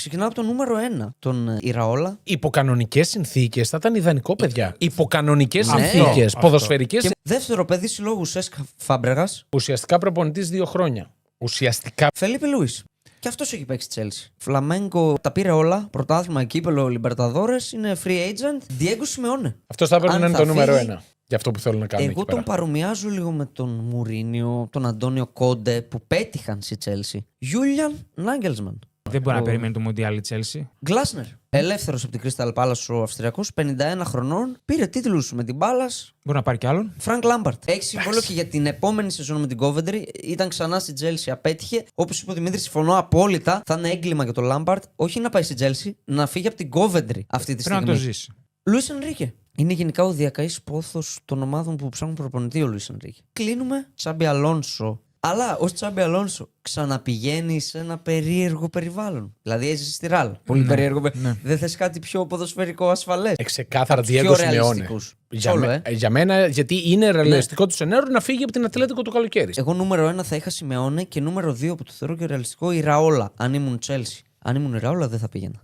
Ξεκινάω από το νούμερο 1, τον Ιραόλα. Υπό κανονικές συνθήκες θα ήταν ιδανικό, παιδιά. Υπό κανονικές Ναι. συνθήκες, Αυτό. ποδοσφαιρικές. Και δεύτερο παιδί συλλόγου Σέσκα Φάμπρεγας, Ουσιαστικά προπονητής 2 χρόνια. Ουσιαστικά. Φελίπε Λούις. Και αυτό έχει παίξει Chelsea. Φλαμέγκο τα πήρε όλα. Πρωτάθλημα, κύπελο, Λιμπερταδόρες. Είναι free agent. Διέγκο Σιμεώνε. Αυτό θα έπρεπε Αν να είναι θα το νούμερο φύγει- 1. Για αυτό που θέλουν να κάνουν Εγώ εκεί τον πέρα. παρομοιάζω λίγο με τον Μουρίνιο, τον Αντώνιο Κόντε που πέτυχαν στη Chelsea. Γιούλιαν Νάγκελσμαν. Δεν μπορεί να περιμένει το Μοντιάλ η Chelsea. Γκλάσνερ. Ελεύθερος από την Crystal Palace ο Αυστριακός, 51 χρονών. Πήρε τίτλους με την Palace. Μπορεί να πάρει κι άλλον. Φρανκ Λάμπαρτ. Έχει συμβόλαιο και για την επόμενη σεζόν με την Coventry. Ήταν ξανά στη Chelsea, απέτυχε. Όπως είπε ο Δημήτρης, συμφωνώ απόλυτα. Θα είναι έγκλημα για τον Λάμπαρτ. Όχι να πάει στη Chelsea, να φύγει από την Coventry αυτή τη Πρέπει να στιγμή. το ζήσει. Λουίς Ενρίκε. Είναι γενικά ο διακαής πόθος των ομάδων που ψάχνουν προπονητή ο Λουίς Ενρίκε. Κλείνουμε. Τσάμπι Αλόνσο. Αλλά ω Τσάμπι Αλόνσο ξαναπηγαίνει σε ένα περίεργο περιβάλλον. Δηλαδή έζησε στη Ραλ. Πολύ περίεργο. Δεν θες κάτι πιο ποδοσφαιρικό ασφαλές. Ξεκάθαρα Πιο Diego Simeone. ρεαλιστικούς. Για μένα, γιατί είναι ρεαλιστικό του σενάριο να φύγει από την Ατλέτικο το καλοκαίρι. Εγώ νούμερο 1 θα είχα Σιμεώνε και νούμερο 2 που το θεωρώ και ρεαλιστικό η Ραόλα. Αν ήμουν Chelsea. Αν ήμουν η Ραόλα δεν θα πήγαινα.